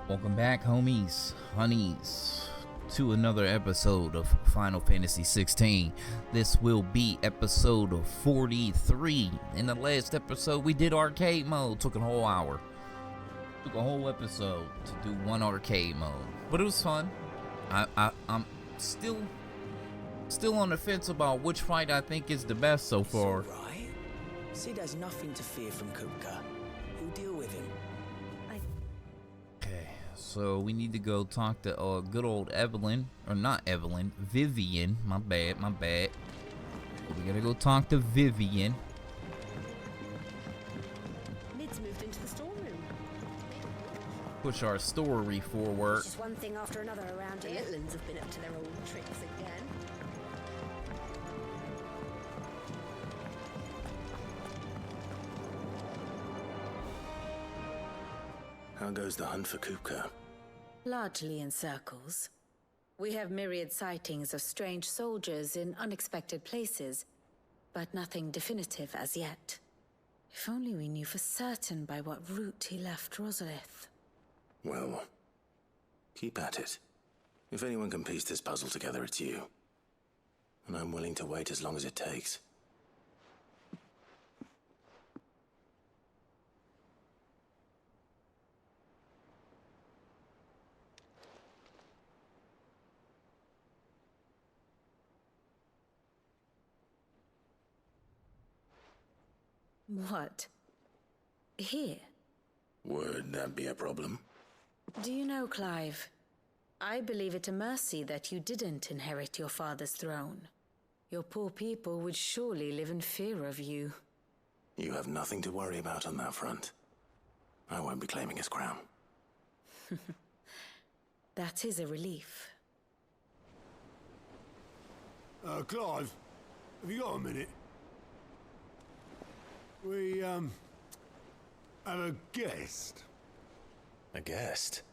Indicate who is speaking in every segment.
Speaker 1: Welcome back, homies, honeys, to another episode of Final Fantasy XVI. This will be episode 43. In the last episode, we did arcade mode. Took a whole hour. Took a whole episode to do one arcade mode. But it was fun. I'm still on the fence about which fight I think is the best so far.
Speaker 2: It's all right. Sid has nothing to fear from Kupka. He'll deal with him.
Speaker 1: Okay, so we need to go talk to good old Evelyn, or not Evelyn, Vivian. My bad. We gotta go talk to Vivian.
Speaker 3: Mid's moved into the storeroom.
Speaker 1: Push our story forward.
Speaker 3: Just one thing after another around here. The Littlands have been up to their old tricks again.
Speaker 2: How goes the hunt for Kupka?
Speaker 4: Largely in circles. We have myriad sightings of strange soldiers in unexpected places, but nothing definitive as yet. If only we knew for certain by what route he left Rosalith.
Speaker 2: Well, keep at it. If anyone can piece this puzzle together, it's you. And I'm willing to wait as long as it takes.
Speaker 4: What? Here?
Speaker 2: Would that be a problem?
Speaker 4: Do you know, Clive? I believe it a mercy that you didn't inherit your father's throne. Your poor people would surely live in fear of you.
Speaker 2: You have nothing to worry about on that front. I won't be claiming his crown.
Speaker 4: That is a relief.
Speaker 5: Clive, have you got a minute? We, have a guest.
Speaker 2: A guest?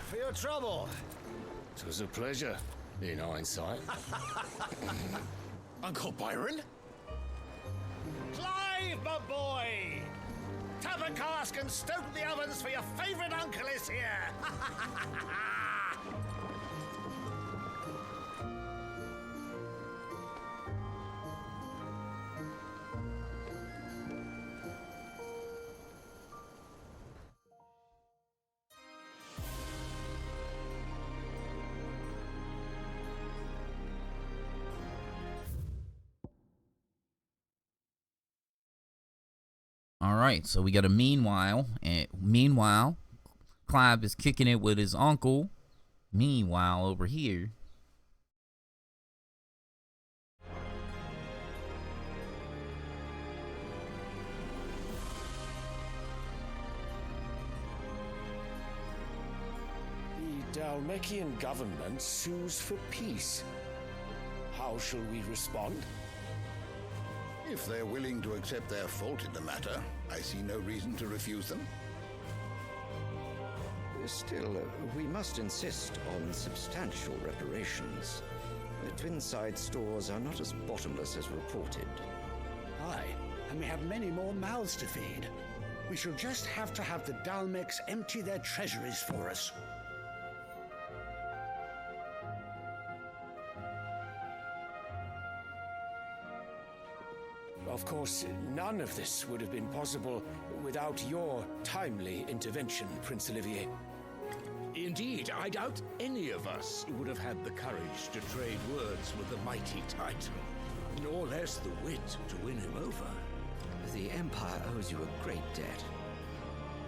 Speaker 6: For your trouble.
Speaker 7: It was a pleasure, in hindsight.
Speaker 6: Uncle Byron? Clive, my boy! Tap a cask and stoke the ovens for your favorite uncle is here!
Speaker 1: Alright, so we got a meanwhile, and Clive is kicking it with his uncle. Meanwhile, over here,
Speaker 8: The Dalmekian government sues for peace. How shall we respond?
Speaker 9: If they're willing to accept their fault in the matter, I see no reason to refuse them.
Speaker 10: Still, we must insist on substantial reparations. The Twinside stores are not as bottomless as reported.
Speaker 5: Aye, and we have many more mouths to feed. We shall just have to have the Dalmecs empty their treasuries for us.
Speaker 8: Of course, none of this would have been possible without your timely intervention, Prince Olivier.
Speaker 7: Indeed, I doubt any of us would have had the courage to trade words with the mighty Titan, nor less the wit to win him over.
Speaker 10: The Empire owes you a great debt.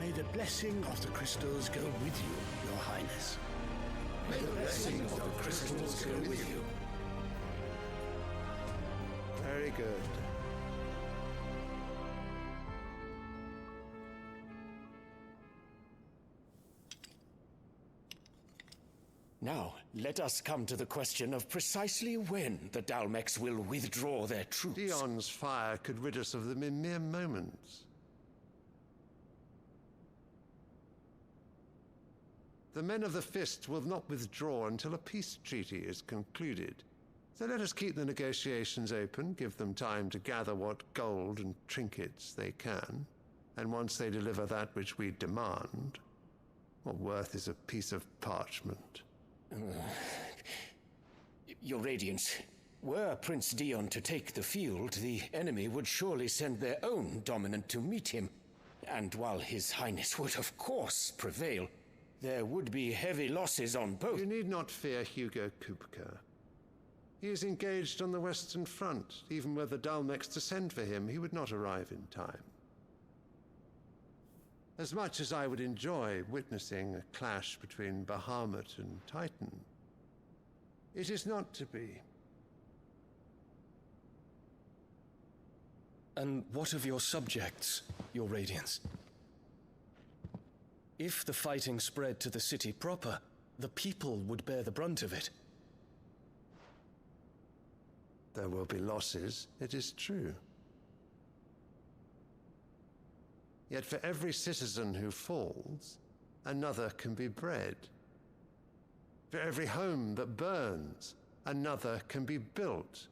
Speaker 5: May the blessing of the crystals go with you, Your Highness.
Speaker 9: May the blessing of the crystals go with you.
Speaker 5: Very good.
Speaker 8: Now, let us come to the question of precisely when the Dalmex will withdraw their troops.
Speaker 11: Dion's fire could rid us of them in mere moments. The men of the Fist will not withdraw until a peace treaty is concluded. So let us keep the negotiations open, give them time to gather what gold and trinkets they can, and once they deliver that which we demand, what worth is a piece of parchment?
Speaker 8: Your Radiance, were Prince Dion to take the field, the enemy would surely send their own dominant to meet him. And while His Highness would of course prevail, there would be heavy losses on both.
Speaker 11: You need not fear Hugo Kupka. He is engaged on the Western Front. Even were the Dalmex to send for him, he would not arrive in time. As much as I would enjoy witnessing a clash between Bahamut and Titan, it is not to be.
Speaker 12: And what of your subjects, your Radiance? If the fighting spread to the city proper, the people would bear the brunt of it.
Speaker 11: There will be losses, it is true. Yet for every citizen who falls, another can be bred. For every home that burns, another can be built.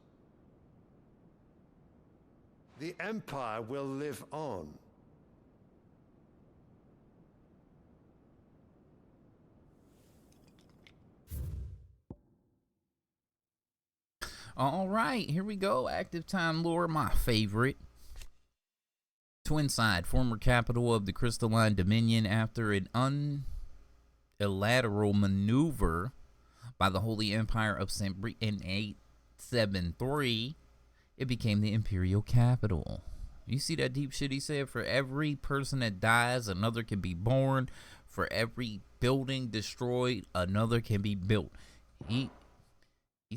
Speaker 11: The Empire will live on.
Speaker 1: All right, here we go. Active time lore, my favorite. Twinside, former capital of the Crystalline Dominion, after an unilateral maneuver by the Holy Empire of St. in 873, it became the imperial capital. You see that deep shit he said? For every person that dies, another can be born. For every building destroyed, another can be built. He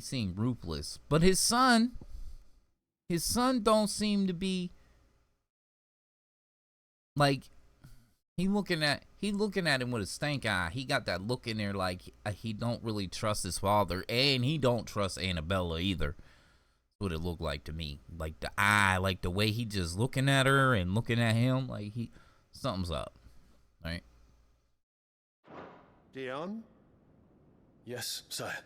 Speaker 1: seemed ruthless, but his son don't seem to be like he looking at him with a stank eye. He got that look in there like he don't really trust his father, and he don't trust Annabella either. That's what it looked like to me. Like the eye, like the way he just looking at her and looking at him, like something's up, right?
Speaker 11: Dion?
Speaker 12: Yes, sire.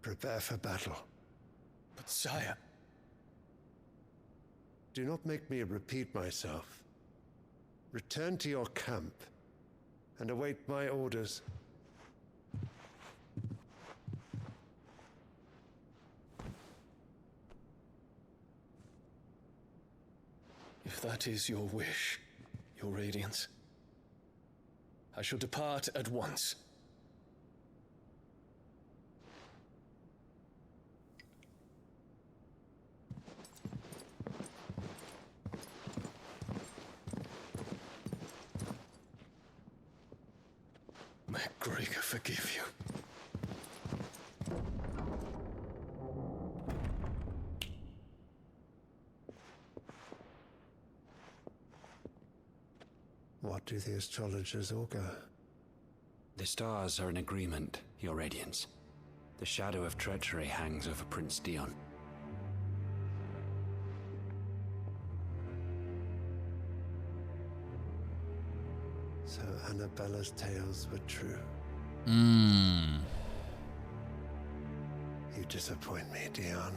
Speaker 11: Prepare for battle.
Speaker 12: But sire...
Speaker 11: Do not make me repeat myself. Return to your camp and await my orders.
Speaker 12: If that is your wish, your Radiance, I shall depart at once. May Gregor forgive you.
Speaker 11: What do the astrologers augur?
Speaker 13: The stars are in agreement, your Radiance. The shadow of treachery hangs over Prince Dion.
Speaker 11: So Annabella's tales were true.
Speaker 1: You
Speaker 11: disappoint me, Dion.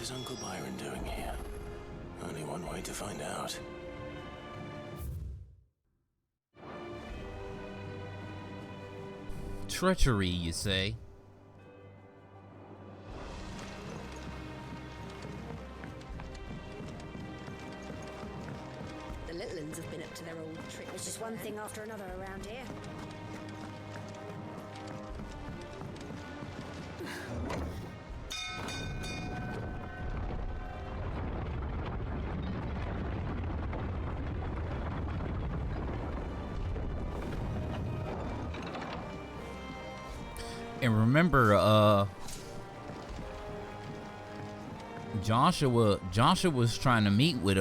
Speaker 2: is Uncle Byron doing here? Only one way to find out.
Speaker 1: Treachery, you say?
Speaker 3: The little ones have been up to their old trick. There's just one thing after another around here.
Speaker 1: And remember, Joshua was trying to meet with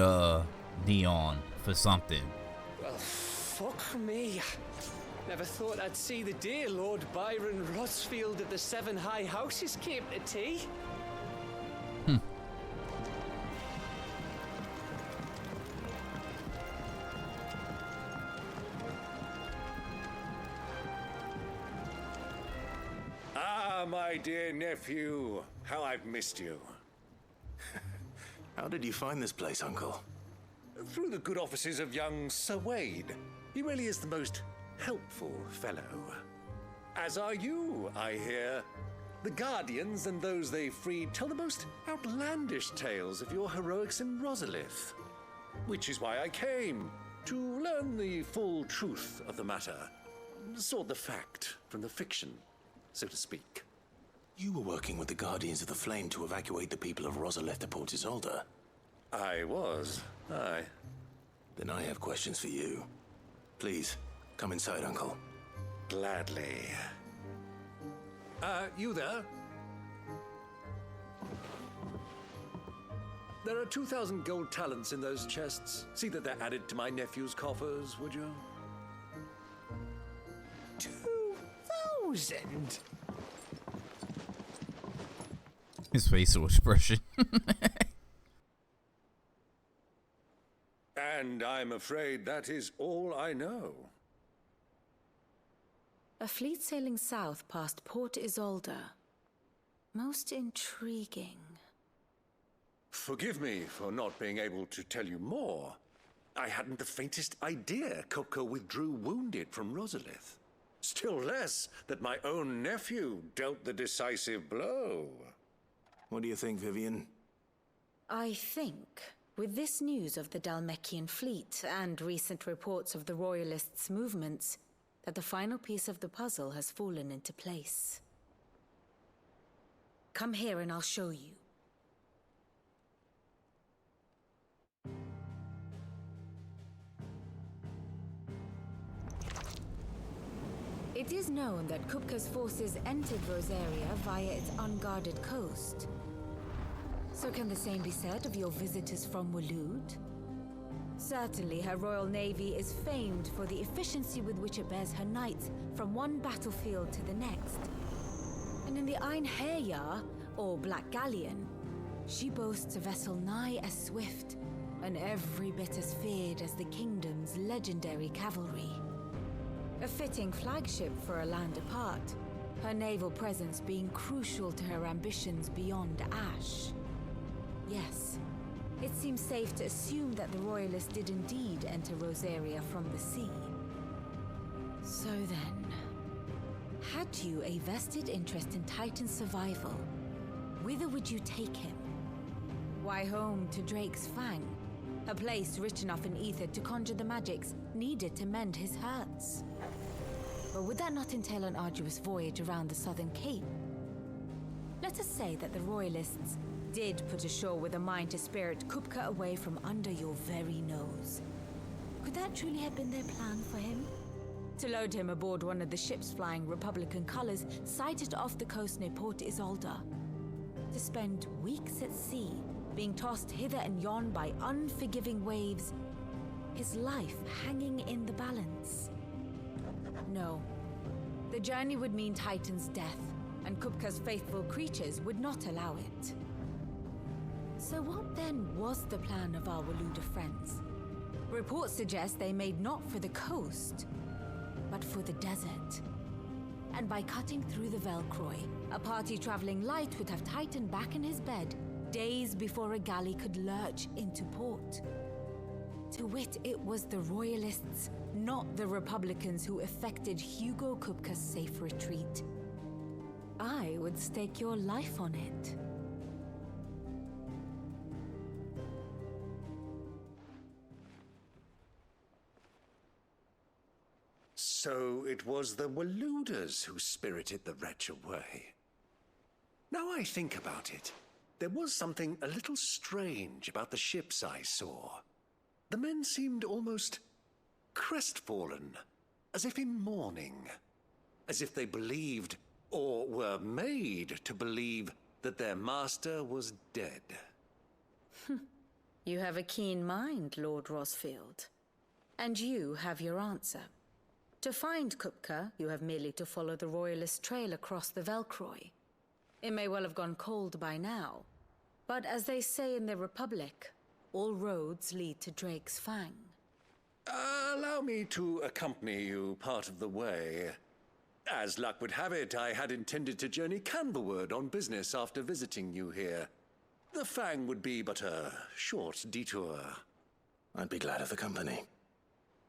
Speaker 1: Dion for something.
Speaker 12: Well, fuck me. Never thought I'd see the dear Lord Byron Rosfield of the Seven High Houses came to tea.
Speaker 6: My dear nephew, how I've missed you.
Speaker 2: How did you find this place, Uncle?
Speaker 6: Through the good offices of young Sir Wade. He really is the most helpful fellow. As are you, I hear. The Guardians and those they freed tell the most outlandish tales of your heroics in Rosalith. Which is why I came, to learn the full truth of the matter. Sort the fact from the fiction, so to speak.
Speaker 2: You were working with the Guardians of the Flame to evacuate the people of Rosalith to Port Isolde.
Speaker 6: I was, aye.
Speaker 2: Then I have questions for you. Please, come inside, Uncle.
Speaker 6: Gladly. You there? There are 2,000 gold talents in those chests. See that they're added to my nephew's coffers, would you?
Speaker 12: 2,000?
Speaker 1: His facial expression.
Speaker 6: And I'm afraid that is all I know.
Speaker 4: A fleet sailing south past Port Isolde. Most intriguing.
Speaker 6: Forgive me for not being able to tell you more. I hadn't the faintest idea Kupka withdrew wounded from Rosalith. Still less that my own nephew dealt the decisive blow.
Speaker 2: What do you think, Vivian?
Speaker 4: I think, with this news of the Dhalmekian fleet and recent reports of the Royalists' movements, that the final piece of the puzzle has fallen into place. Come here and I'll show you. It is known that Kupka's forces entered Rosaria via its unguarded coast. So can the same be said of your visitors from Waloed? Certainly her Royal Navy is famed for the efficiency with which it bears her knights from one battlefield to the next. And in the Einherjar, or Black Galleon, she boasts a vessel nigh as swift and every bit as feared as the kingdom's legendary cavalry. A fitting flagship for a land apart, her naval presence being crucial to her ambitions beyond Ash. Yes, it seems safe to assume that the Royalists did indeed enter Rosaria from the sea. So then, had you a vested interest in Titan's survival, whither would you take him? Why, home to Drake's Fang, a place rich enough in ether to conjure the magics needed to mend his hurts. But would that not entail an arduous voyage around the southern cape? Let us say that the Royalists did put ashore with a mind to spirit Kupka away from under your very nose. Could that truly have been their plan for him? To load him aboard one of the ships flying Republican colors sighted off the coast near Port Isolde. To spend weeks at sea, being tossed hither and yon by unforgiving waves, his life hanging in the balance. No. The journey would mean Titan's death, and Kupka's faithful creatures would not allow it. So what then was the plan of our Waloed friends? Reports suggest they made not for the coast, but for the desert. And by cutting through the Velcroy, a party traveling light would have Titan back in his bed, days before a galley could lurch into port. To wit, it was the Royalists, not the Republicans, who effected Hugo Kupka's safe retreat. I would stake your life on it.
Speaker 6: So it was the Waluders who spirited the wretch away. Now I think about it, there was something a little strange about the ships I saw. The men seemed almost crestfallen, as if in mourning, as if they believed, or were made to believe, that their master was dead.
Speaker 4: You have a keen mind, Lord Rosfield. And you have your answer. To find Kupka, you have merely to follow the Royalist trail across the Velcroy. It may well have gone cold by now, but as they say in the Republic, all roads lead to Drake's Fang.
Speaker 6: Allow me to accompany you part of the way. As luck would have it, I had intended to journey Canberward on business after visiting you here. The Fang would be but a short detour.
Speaker 2: I'd be glad of the company.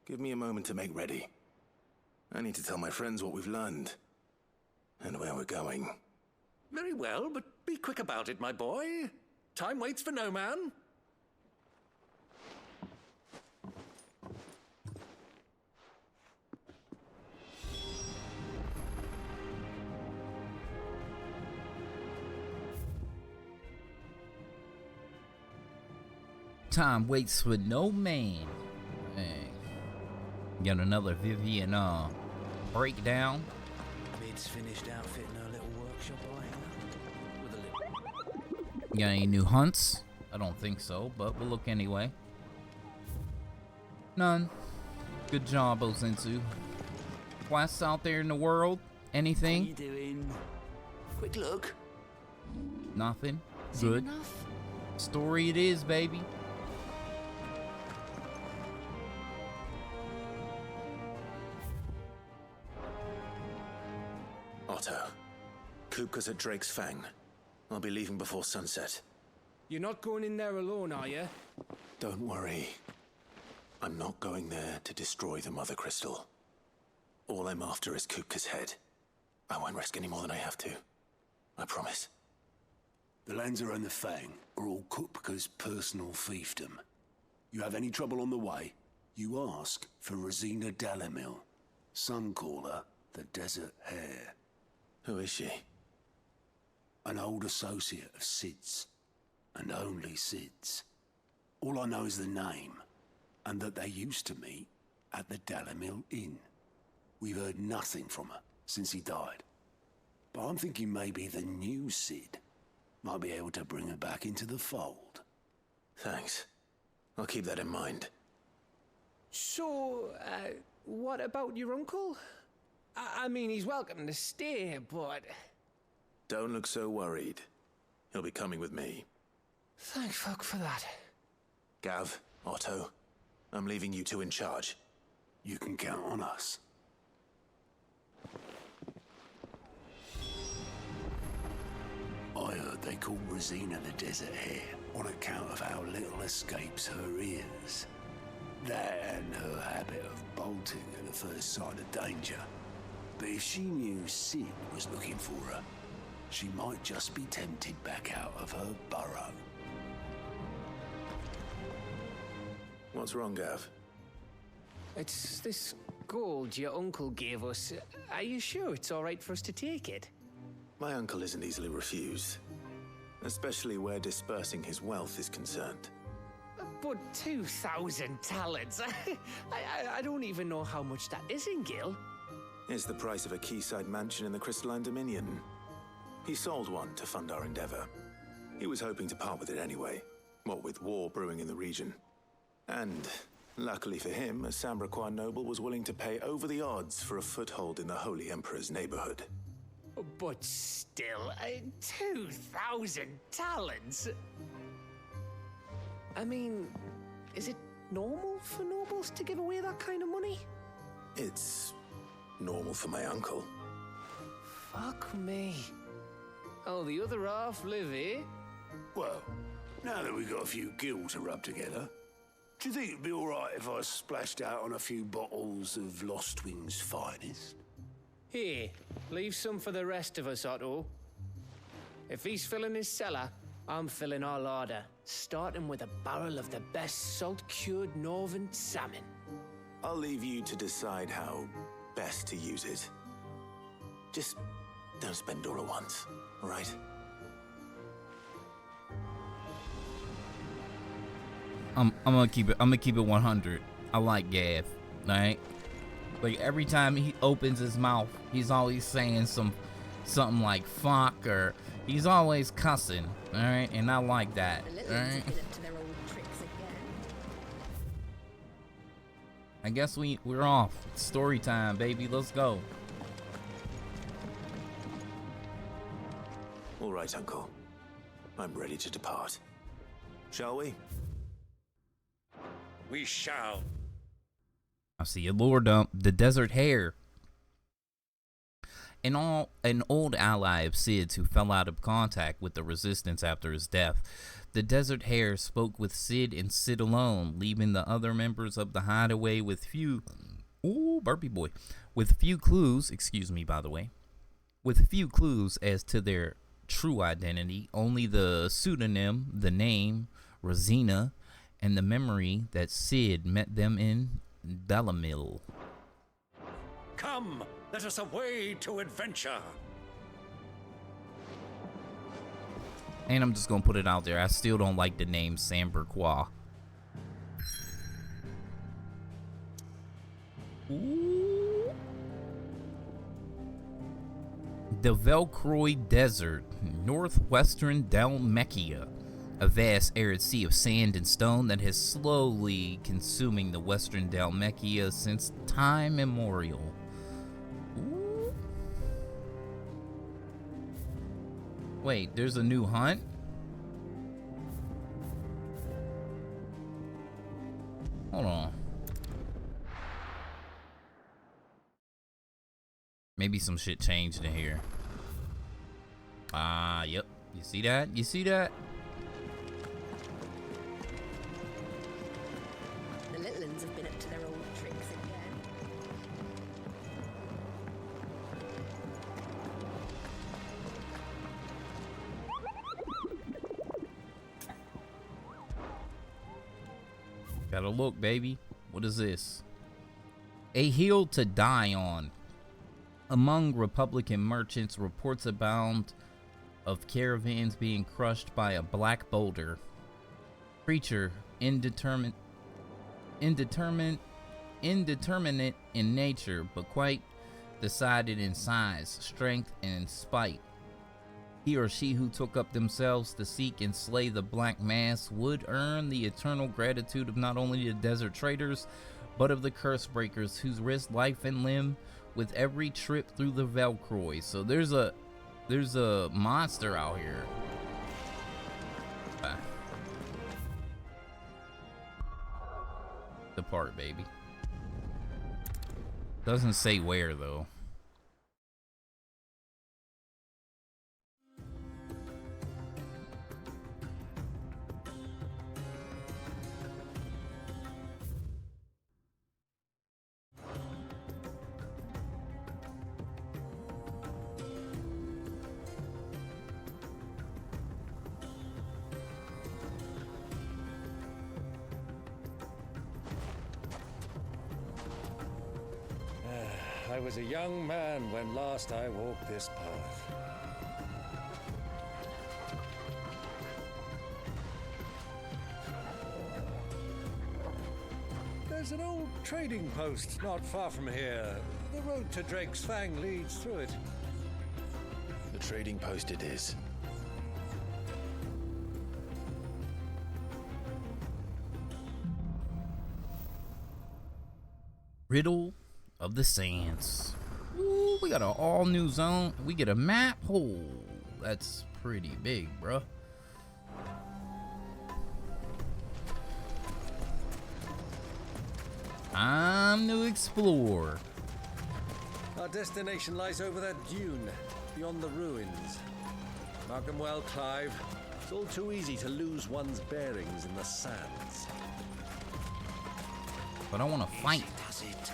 Speaker 2: Give me a moment to make ready. I need to tell my friends what we've learned, and where we're going.
Speaker 6: Very well, but be quick about it, my boy. Time waits for no man.
Speaker 1: Time waits for no man. Hey. Got another Vivian breakdown.
Speaker 14: Mid's finished outfitting her little workshop,
Speaker 1: Got any new hunts? I don't think so, but we'll look anyway. None. Good job, Ozensu. Quests out there in the world? Anything?
Speaker 14: What are you doing? Quick look.
Speaker 1: Nothing.
Speaker 14: Is
Speaker 1: Good.
Speaker 14: it enough?
Speaker 1: Story it is, baby.
Speaker 2: Otto, Kupka's at Drake's Fang. I'll be leaving before sunset.
Speaker 12: You're not going in there alone, are you?
Speaker 2: Don't worry. I'm not going there to destroy the Mother Crystal. All I'm after is Kupka's head. I won't risk any more than I have to. I promise.
Speaker 7: The lands around the Fang are all Kupka's personal fiefdom. You have any trouble on the way, you ask for Rosina Dalamil, Suncaller, the Desert Hare.
Speaker 2: Who is she?
Speaker 7: An old associate of Sid's, and only Sid's. All I know is the name, and that they used to meet at the Dalamil Inn. We've heard nothing from her since he died. But I'm thinking maybe the new Sid might be able to bring her back into the fold.
Speaker 2: Thanks. I'll keep that in mind.
Speaker 12: So, what about your uncle? I mean, he's welcome to stay, but...
Speaker 2: Don't look so worried. He'll be coming with me.
Speaker 12: Thank fuck for that.
Speaker 2: Gav, Otto, I'm leaving you two in charge.
Speaker 7: You can count on us. I heard they call Rosina the Desert Hare on account of how little escapes her ears. That and her habit of bolting at the first sign of danger. But if she knew Sid was looking for her, she might just be tempted back out of her burrow.
Speaker 2: What's wrong, Gav?
Speaker 12: It's this gold your uncle gave us. Are you sure it's all right for us to take it?
Speaker 2: My uncle isn't easily refused, especially where dispersing his wealth is concerned.
Speaker 12: But 2,000 talents? I don't even know how much that is in Gil.
Speaker 2: It's the price of a quayside mansion in the Crystalline Dominion. He sold one to fund our endeavor. He was hoping to part with it anyway, what with war brewing in the region. And, luckily for him, a Sambraquois noble was willing to pay over the odds for a foothold in the Holy Emperor's neighborhood.
Speaker 12: But still, 2,000 talents? I mean, is it normal for nobles to give away that kind of money?
Speaker 2: It's normal for my uncle.
Speaker 12: Fuck me. Oh, the other half live, eh?
Speaker 7: Well, now that we've got a few gills to rub together, do you think it'd be all right if I splashed out on a few bottles of Lostwing's finest?
Speaker 12: Here, leave some for the rest of us, Otto. If he's filling his cellar, I'm filling our larder, starting with a barrel of the best salt-cured northern salmon.
Speaker 2: I'll leave you to decide how best to use it. Just don't spend all at once, all right?
Speaker 1: I'm gonna keep it 100. I like Gav, right? Like every time he opens his mouth, he's always saying something like fuck, or he's always cussing, all right? And I like that, all right? I guess we're off. It's story time, baby. Let's go.
Speaker 2: All right, Uncle. I'm ready to depart. Shall we?
Speaker 6: We shall.
Speaker 1: I see a lore dump. The Desert Hare. An old ally of Sid's who fell out of contact with the Resistance after his death. The Desert Hare spoke with Sid and Sid alone, leaving the other members of the hideaway with few... Ooh, burpee boy. With few clues, excuse me, by the way. With few clues as to their true identity. Only the pseudonym, the name, Rosina, and the memory that Sid met them in Delamil.
Speaker 6: Come, let us away to adventure.
Speaker 1: And I'm just gonna put it out there, I still don't like the name Samberquois. Ooh. The Velcroy Desert, northwestern Dalmatia. A vast arid sea of sand and stone that has slowly consuming the western Dalmatia since time immemorial. Ooh. Wait, there's a new hunt? Hold on. Maybe some shit changed in here. Yep. You see that? You see that?
Speaker 3: The Litlins have been up to their old tricks again.
Speaker 1: Gotta look, baby. What is this? A hill to die on. Among Republican merchants, reports abound of caravans being crushed by a black boulder. Creature indeterminate in nature, but quite decided in size, strength, and spite. He or she who took up themselves to seek and slay the black mass would earn the eternal gratitude of not only the desert traders, but of the curse breakers who risk life and limb with every trip through the Velcroy. So there's a monster out here. The part, baby. Doesn't say where though.
Speaker 6: I was a young man when last I walked this path. There's an old trading post not far from here. The road to Drake's Fang leads through it.
Speaker 2: The trading post it is.
Speaker 1: Riddle of the Sands. Ooh, we got an all new zone. We get a map. Oh, that's pretty big, bruh. Time to explore.
Speaker 6: Our destination lies over that dune, beyond the ruins. Mark them well, Clive. It's all too easy to lose one's bearings in the sands.
Speaker 1: But I want to fight.
Speaker 14: Does it?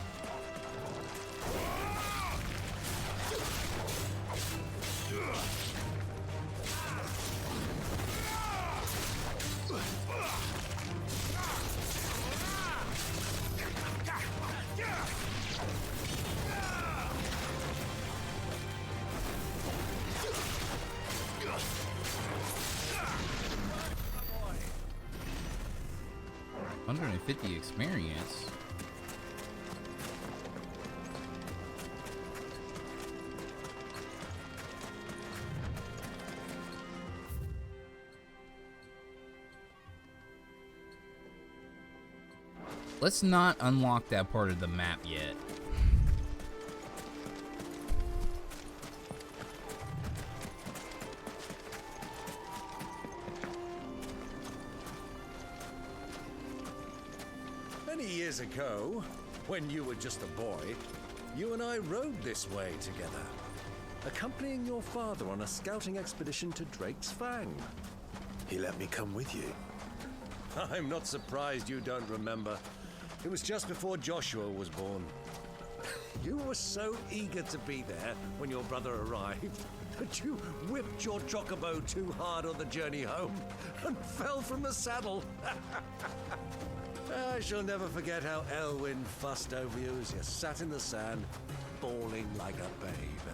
Speaker 1: $150 experience. Let's not unlock that part of the map yet.
Speaker 6: Many years ago, when you were just a boy, you and I rode this way together, accompanying your father on a scouting expedition to Drake's Fang.
Speaker 2: He let me come with you.
Speaker 6: I'm not surprised you don't remember. It was just before Joshua was born. You were so eager to be there when your brother arrived that you whipped your chocobo too hard on the journey home and fell from the saddle. I shall never forget how Elwyn fussed over you as you sat in the sand, bawling like a babe.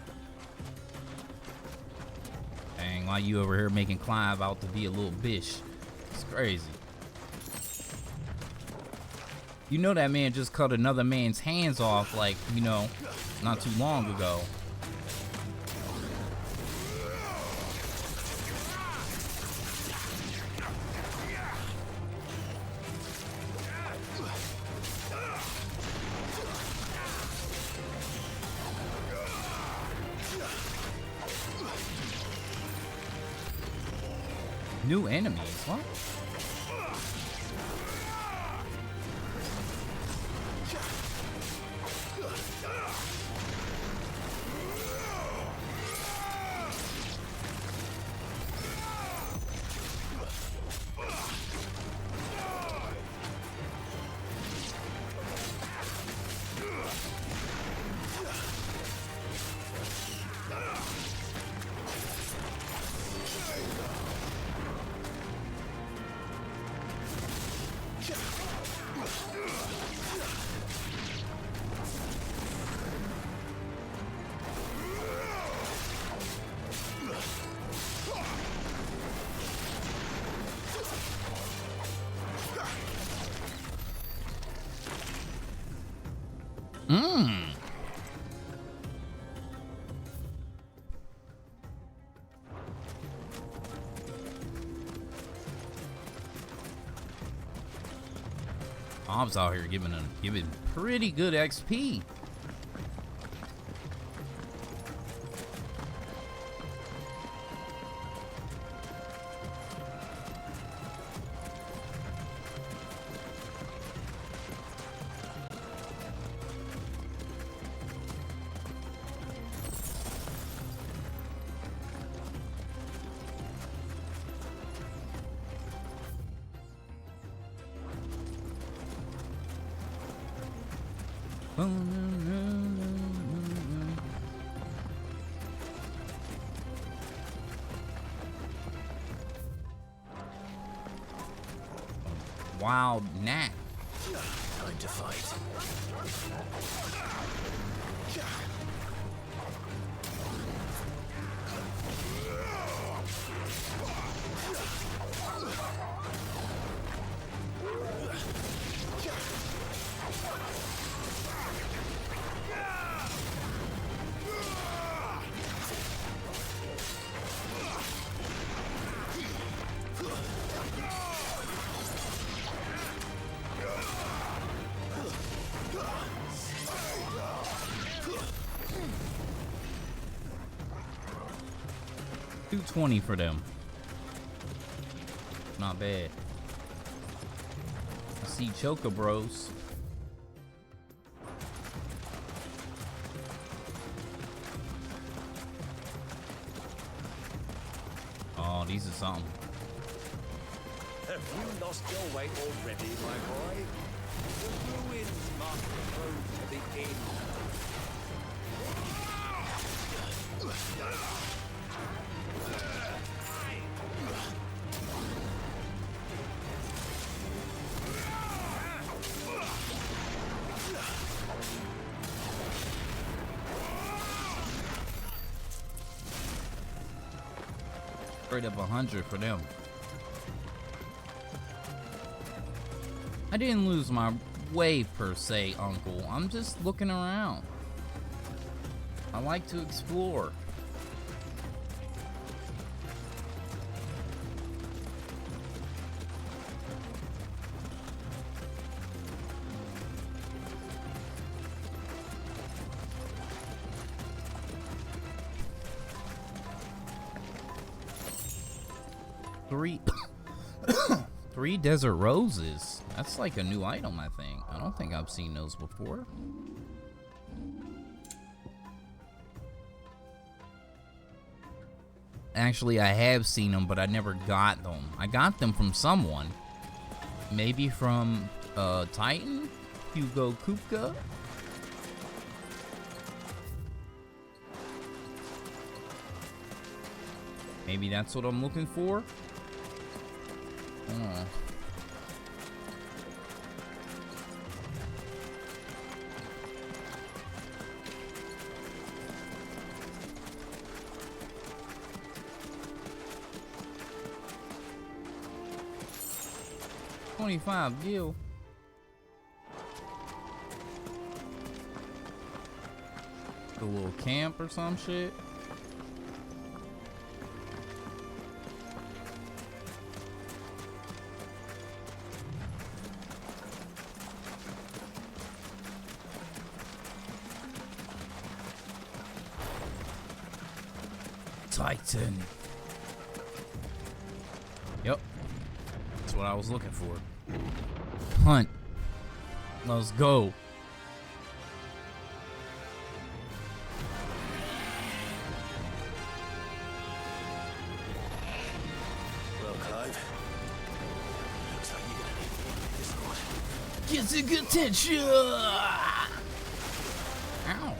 Speaker 1: Dang, why you over here making Clive out to be a little bitch? It's crazy. You know that man just cut another man's hands off, like, you know, not too long ago. New enemies, what? Mobs out here giving pretty good XP. Wild gnat.
Speaker 14: Time to fight.
Speaker 1: $220 for them. Not bad. I see Choco Bros. Oh, these are something.
Speaker 6: you lost your way already, my boy? The ruins mark the road to the inn.
Speaker 1: Straight up 100 for them. I didn't lose my way per se, Uncle. I'm just looking around. I like to explore. Three desert roses. That's like a new item, I think. I don't think I've seen those before. Actually, I have seen them, but I never got them. I got them from someone. Maybe from Titan? Hugo Kupka? Maybe that's what I'm looking for? Oh. $25 gil. A little camp or some shit. Titan. Yep. That's what I was looking for. Hunt. Let's go.
Speaker 14: Well, Clive. Looks like you're gonna need this one.
Speaker 1: Get some good attention. Ow.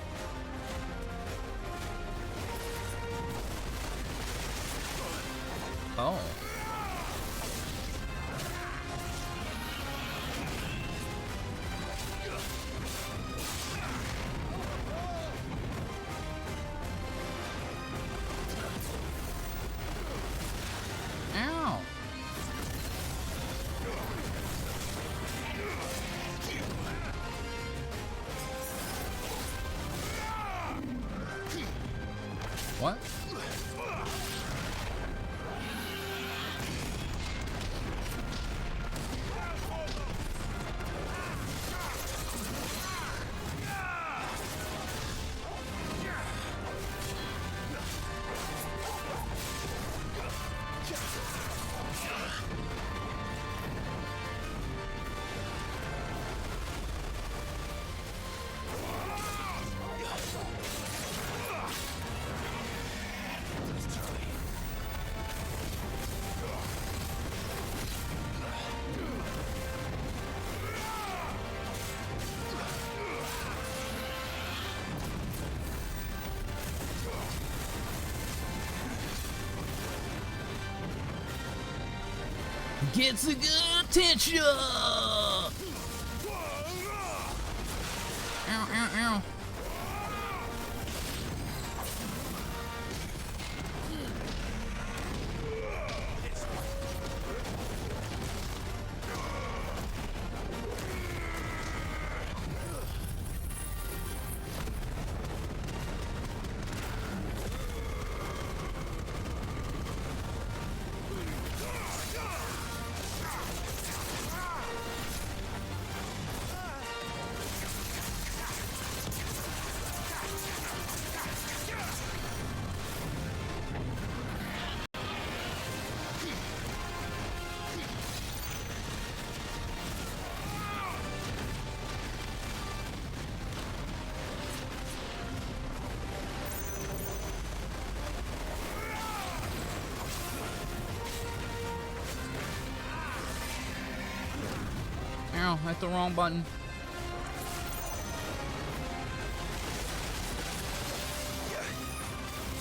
Speaker 1: Oh. Ow. What? Get some good attention! Ow, ow, ow. I hit the wrong button.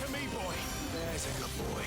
Speaker 14: To me, boy. There's a good boy.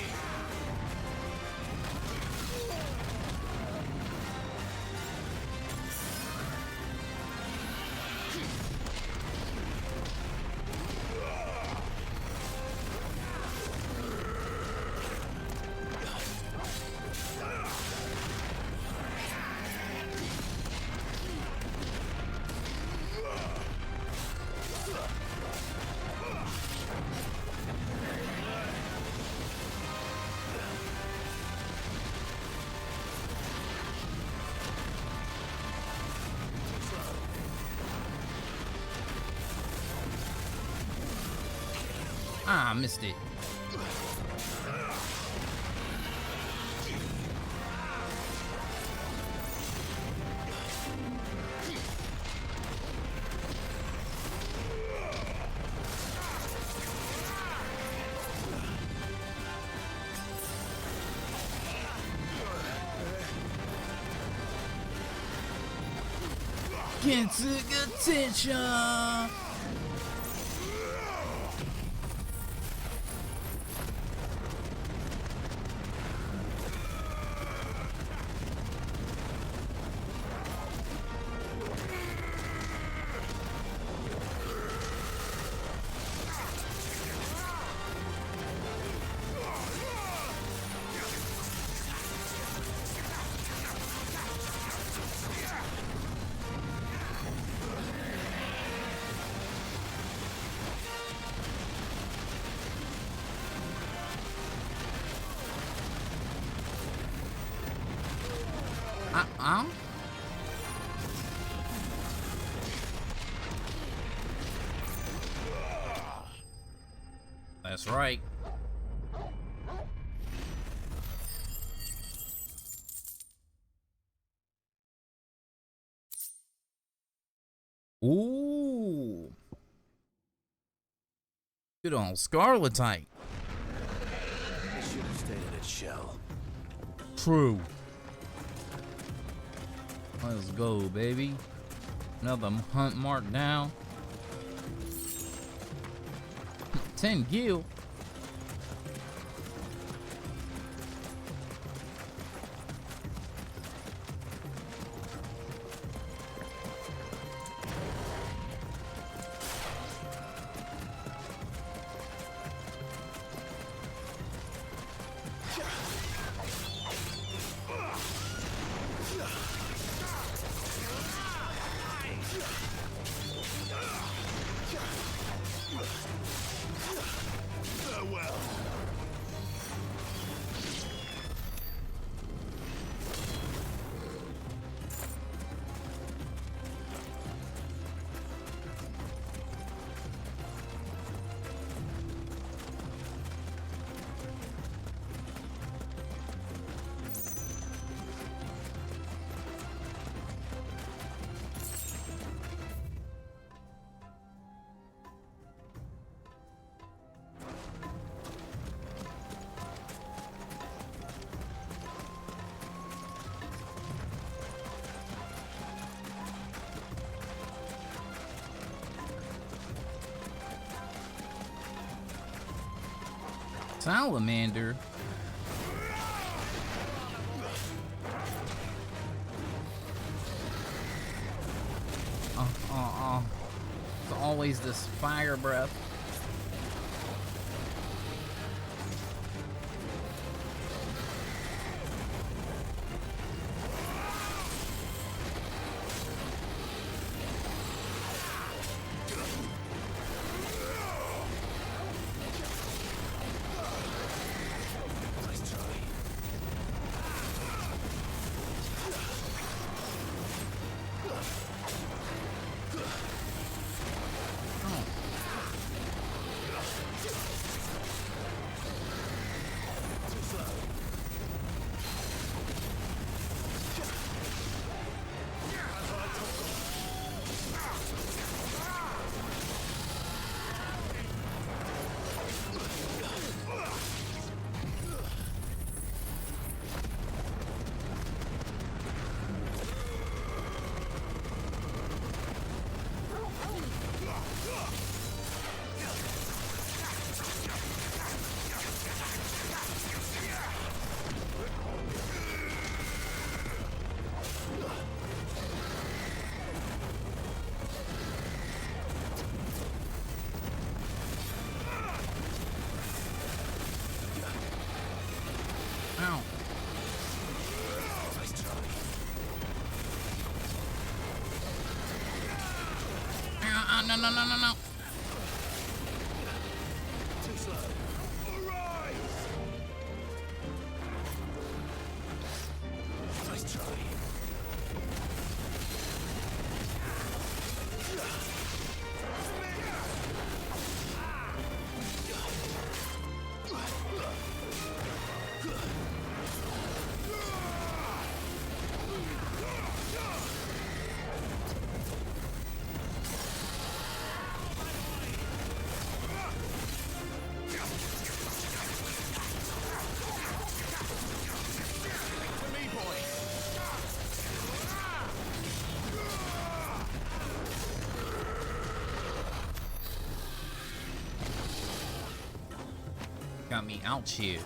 Speaker 1: Ah, I missed it. Get attention. That's right. Ooh. Good on Scarletite.
Speaker 14: It should have stayed in its shell.
Speaker 1: True. Let's go, baby. Another hunt mark down. 10 gil. Salamander. It's always this fire breath. no.
Speaker 14: Too slow. Nice try.
Speaker 1: Got me out here.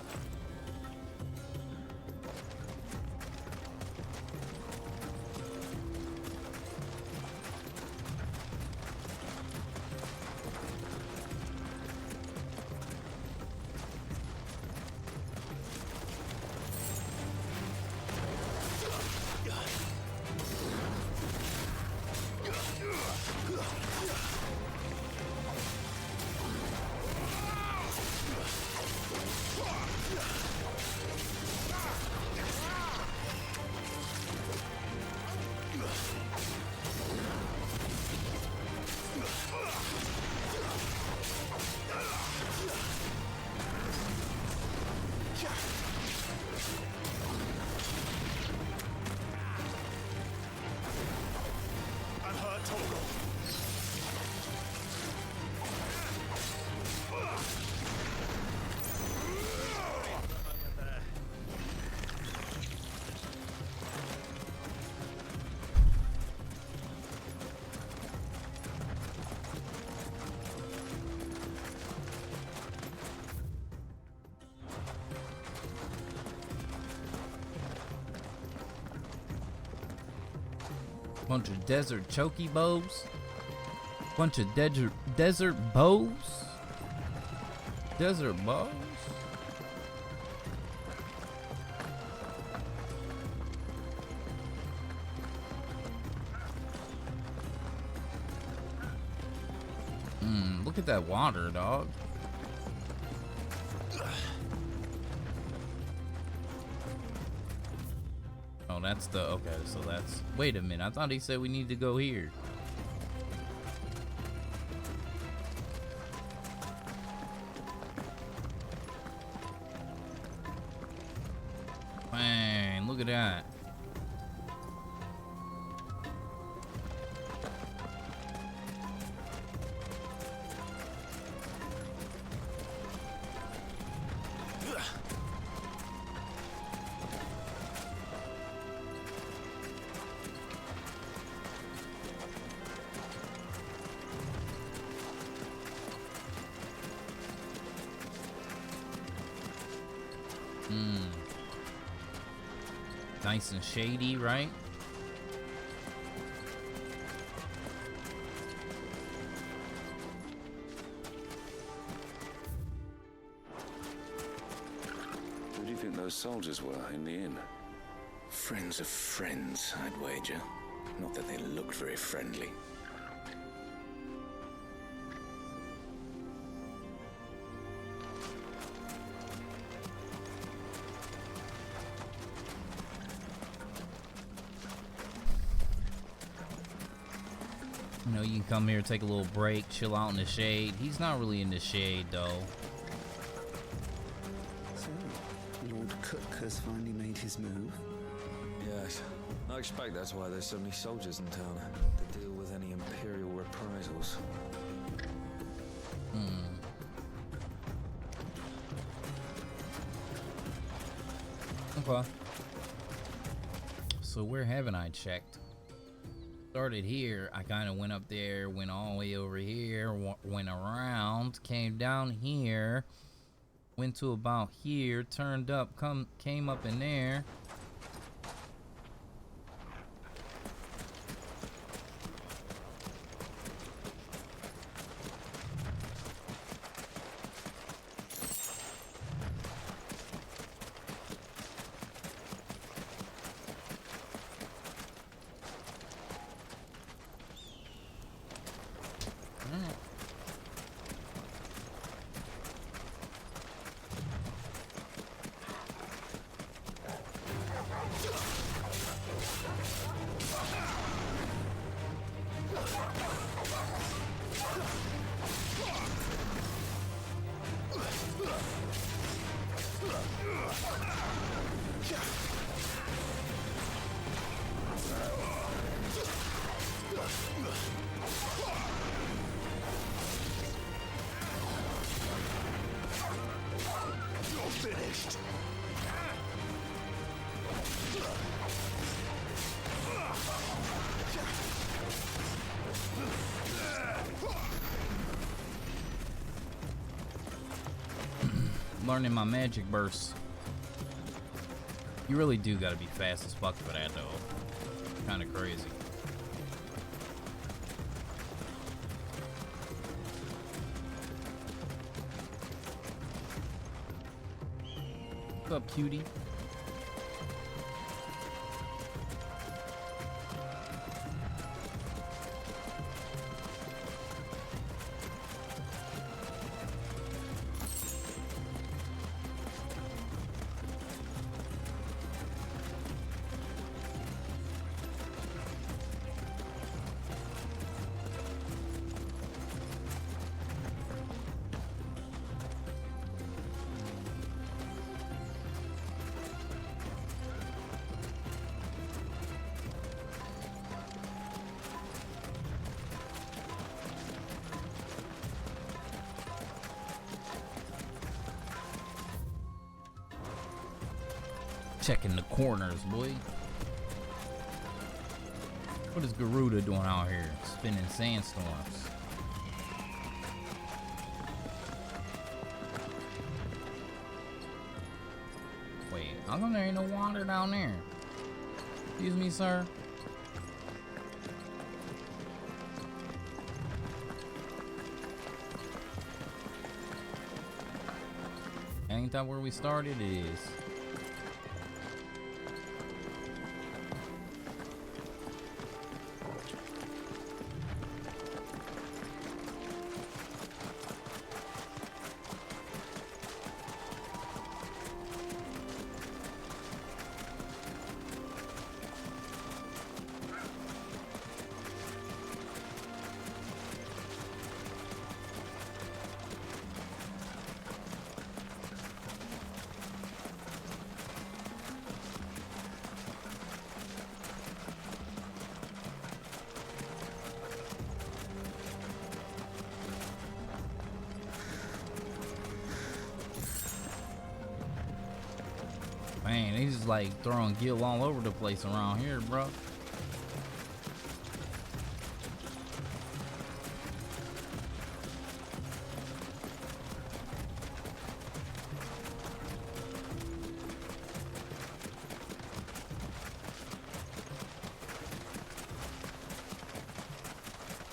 Speaker 1: Bunch of desert choky bows. Bunch of desert bows. Desert bows. Look at that water, dog. Oh, that's the, okay, so that's, wait a minute, I thought he said we need to go here. Man, look at that. Nice and shady, right?
Speaker 15: Who do you think those soldiers were in the inn?
Speaker 8: Friends of friends, I'd wager. Not that they looked very friendly.
Speaker 1: You know, you can come here, take a little break, chill out in the shade. He's not really in the shade, though.
Speaker 16: So, Lord Cook has finally made his move.
Speaker 15: Yes. I expect that's why there's so many soldiers in town, to deal with any Imperial reprisals.
Speaker 1: Okay. So where haven't I checked? Started here, I kind of went up there, went all the way over here, went around, came down here, went to about here, turned up, came up in there. learning my magic bursts. You really do gotta be fast as fuck for that, though. Kinda crazy. What's up, cutie? Checking the corners, boy. What is Garuda doing out here? Spinning sandstorms. Wait, how come there ain't no water down there? Excuse me, sir. Ain't that where we started? It is. Man, he's like throwing gil all over the place around here, bro.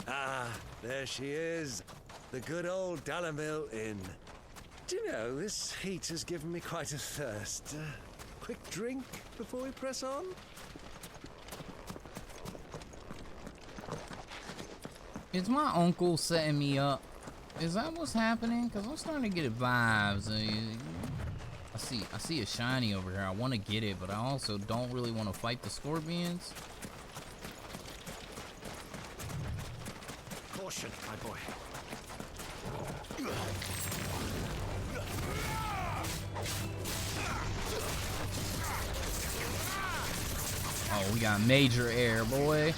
Speaker 6: Ah, there she is. The good old Dalamil Inn. Do you know, this heat has given me quite a thirst. Quick drink before we press on?
Speaker 1: Is my uncle setting me up? Is that what's happening? Cause I'm starting to get vibes. I see a shiny over here. I want to get it, but I also don't really want to fight the scorpions.
Speaker 5: Caution, my boy.
Speaker 1: Oh, we got major air, boy.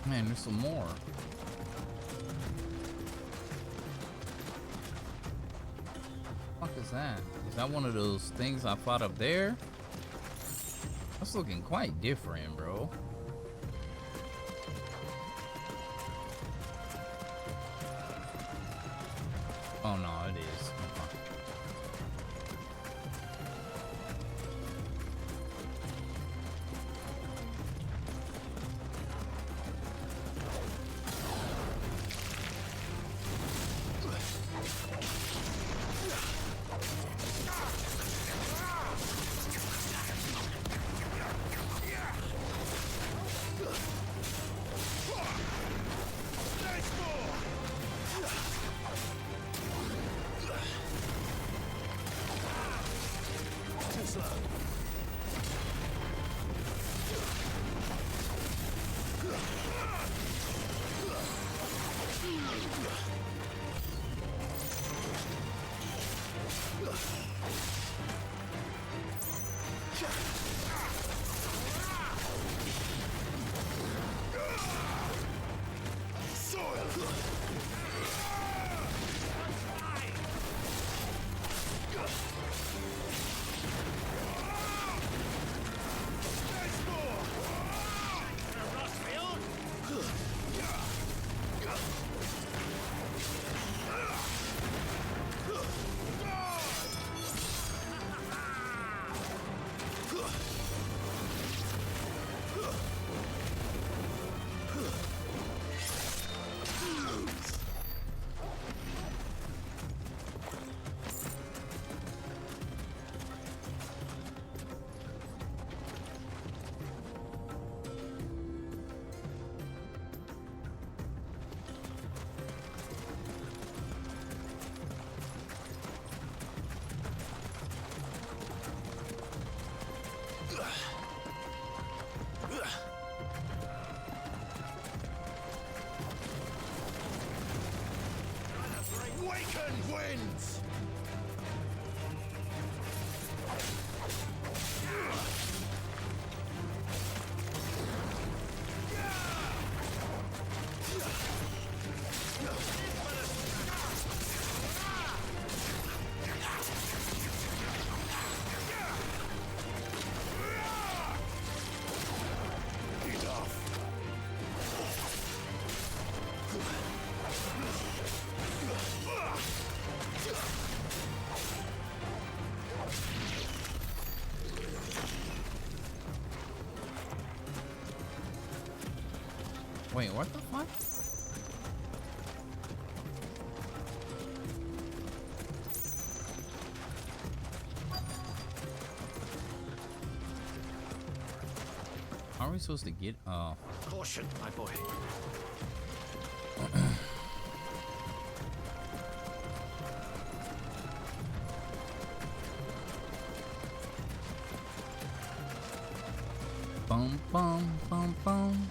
Speaker 1: Man, there's some more. What the fuck is that? Is that one of those things I fought up there? That's looking quite different, bro. Oh no, it is.
Speaker 9: Awaken, winds!
Speaker 1: Wait, what the fuck? How are we supposed to get?
Speaker 14: Caution, my boy.
Speaker 1: Bum bum bum bum.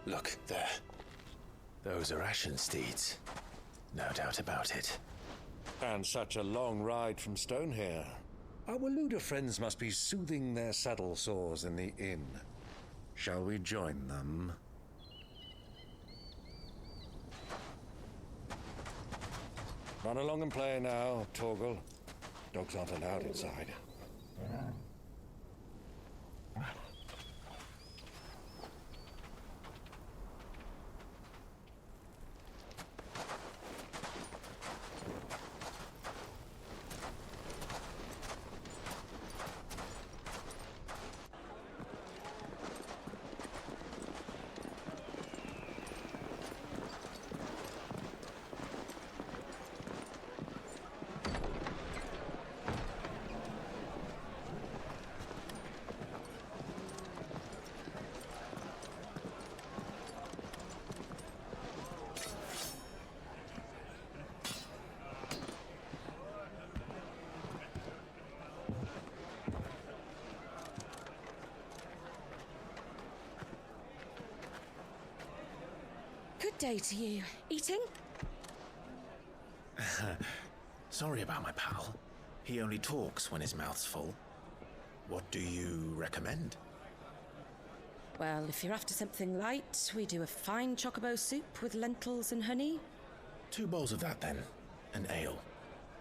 Speaker 14: Look, there. Those are Ashen steeds. No doubt about it.
Speaker 6: And such a long ride from Stonehair. Our Waluda friends must be soothing their saddle sores in the inn. Shall we join them? Run along and play now, Torgal. Dogs aren't allowed inside.
Speaker 3: Good day to you. Eating?
Speaker 14: Sorry about my pal. He only talks when his mouth's full. What do you recommend?
Speaker 3: Well, if you're after something light, we do a fine chocobo soup with lentils and honey.
Speaker 14: 2 bowls of that, then. An ale.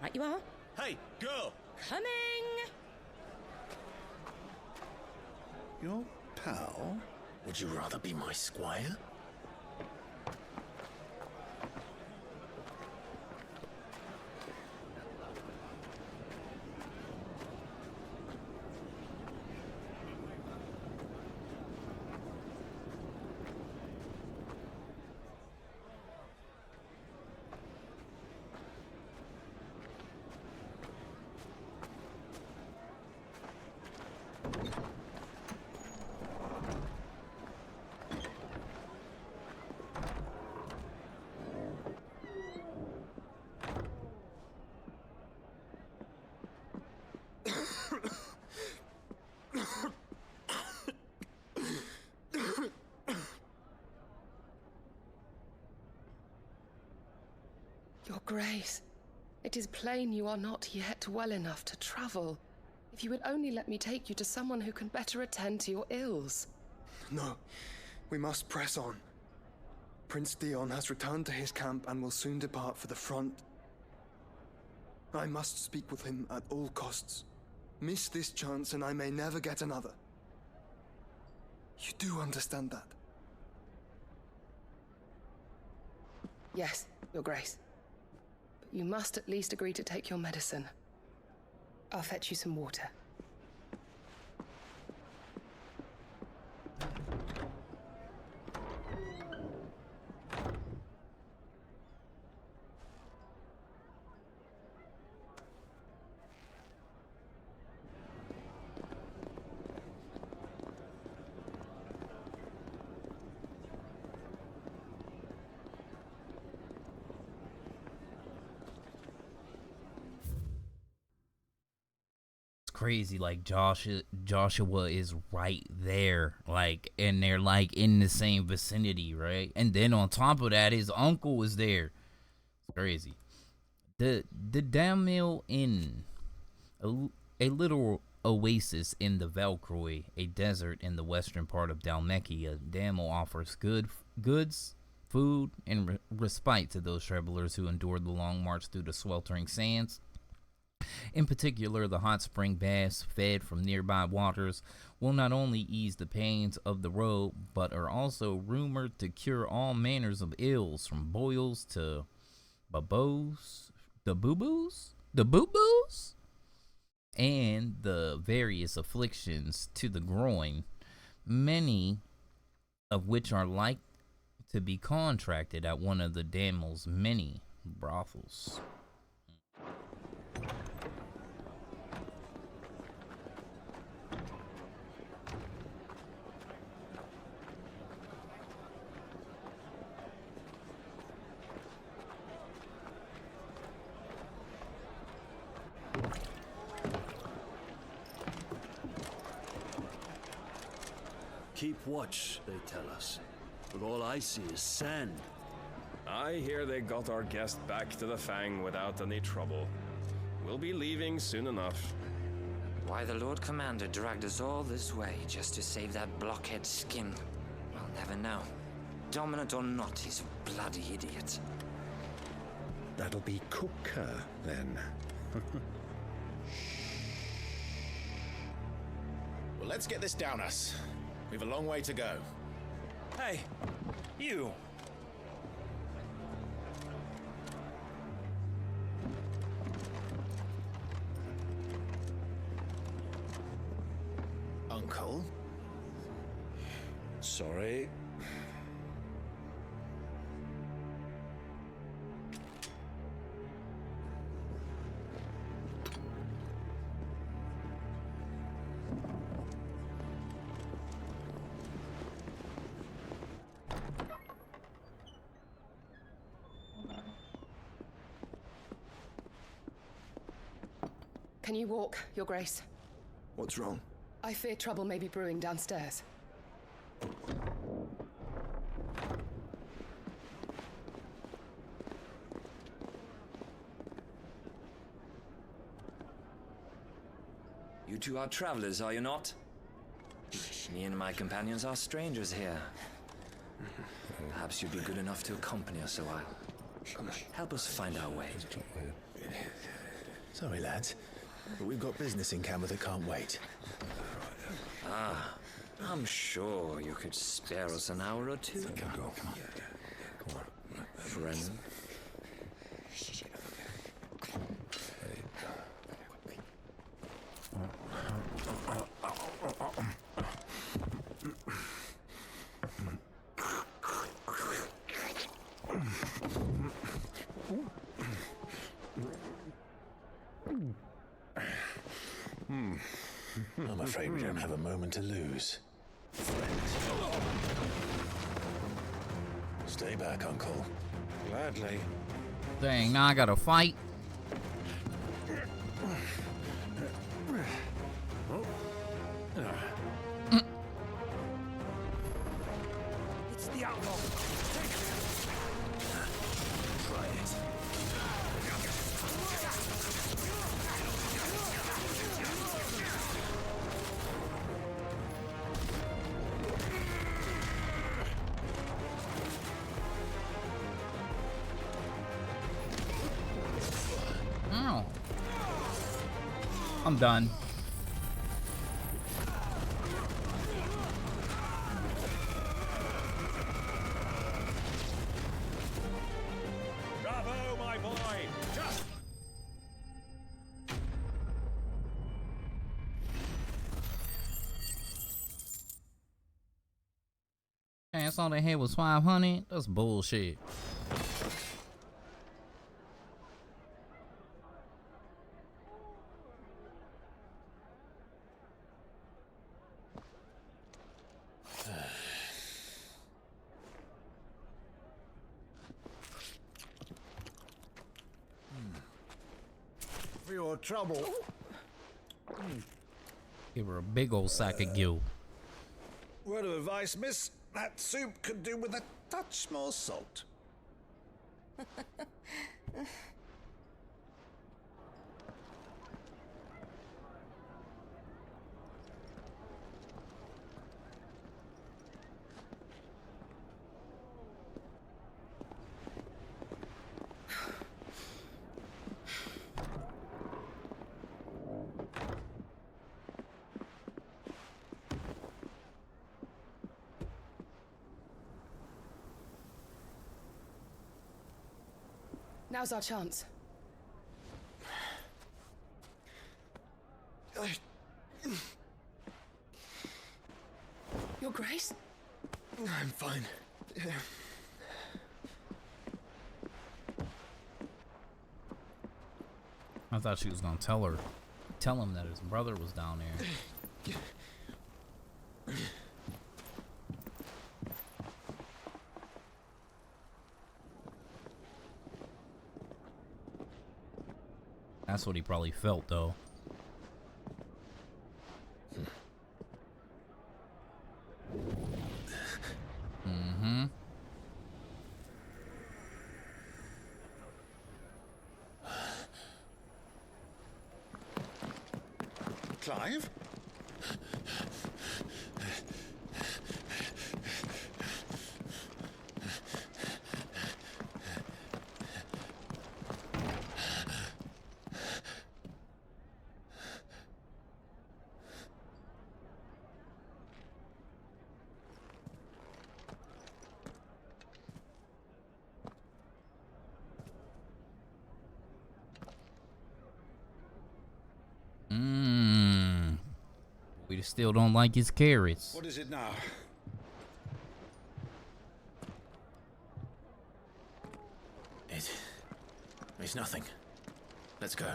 Speaker 3: Right you are.
Speaker 14: Hey, girl!
Speaker 3: Coming!
Speaker 9: Your pal?
Speaker 14: Would you rather be my squire?
Speaker 17: Your Grace, it is plain you are not yet well enough to travel. If you would only let me take you to someone who can better attend to your ills.
Speaker 18: No, we must press on. Prince Dion has returned to his camp and will soon depart for the front. I must speak with him at all costs. Miss this chance and I may never get another. You do understand that?
Speaker 17: Yes, Your Grace. But you must at least agree to take your medicine. I'll fetch you some water.
Speaker 1: Crazy, like Joshua is right there, like, and they're like in the same vicinity, right? And then on top of that, his uncle is there. It's crazy. The Damil Inn, a little oasis in the Valkroi, a desert in the western part of Dalmekia. Damil offers goods, food, and respite to those travelers who endure the long march through the sweltering sands. In particular, the hot spring baths fed from nearby waters will not only ease the pains of the road, but are also rumored to cure all manners of ills, from boils to boo-boos, and the various afflictions to the groin, many of which are like to be contracted at one of the Damil's many brothels.
Speaker 7: Keep watch, they tell us. But all I see is sand.
Speaker 19: I hear they got our guest back to the Fang without any trouble. We'll be leaving soon enough.
Speaker 20: Why the Lord Commander dragged us all this way just to save that blockhead skin, we'll never know. Dominant or not, he's a bloody idiot.
Speaker 6: That'll be Cooker, then.
Speaker 14: Well, let's get this down us. We've a long way to go.
Speaker 21: Hey, you!
Speaker 14: Uncle?
Speaker 6: Sorry.
Speaker 17: Can you walk, Your Grace?
Speaker 18: What's wrong?
Speaker 17: I fear trouble may be brewing downstairs.
Speaker 20: You two are travelers, are you not? Me and my companions are strangers here. Perhaps you'd be good enough to accompany us a while. Help us find our way.
Speaker 14: Sorry, lads, but we've got business in camera that can't wait.
Speaker 20: Ah, I'm sure you could spare us an hour or two.
Speaker 14: Come on.
Speaker 20: Friend.
Speaker 14: I'm afraid we don't have a moment to lose. Stay back, Uncle.
Speaker 6: Gladly.
Speaker 1: Dang, now I gotta fight.
Speaker 21: It's the outlaw.
Speaker 14: Try it.
Speaker 1: Ow. I'm done.
Speaker 19: Bravo, my boy! Just...
Speaker 1: Chance on the head was 500? That's bullshit.
Speaker 9: For your trouble.
Speaker 1: Give her a big old sack of gill.
Speaker 9: Word of advice, miss. That soup could do with a touch more salt.
Speaker 17: Now's our chance. Your Grace?
Speaker 18: I'm fine.
Speaker 1: I thought she was gonna tell him that his brother was down there. That's what he probably felt, though. Mm-hmm.
Speaker 9: Clive?
Speaker 1: We still don't like his carrots.
Speaker 9: What is it now?
Speaker 14: It's nothing. Let's go.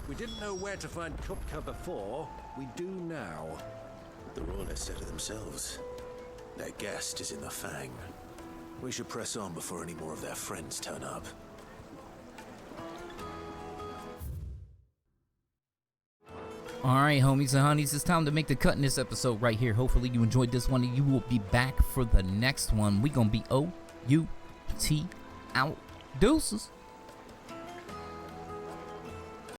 Speaker 6: We didn't know where to find Kupka before. We do now.
Speaker 2: The Royalists said it themselves. Their guest is in the Fang. We should press on before any more of their friends turn up.
Speaker 1: Alright, homies and honeys, it's time to make the cut in this episode right here. Hopefully you enjoyed this one and you will be back for the next one. We gonna be O-U-T out. Deuces.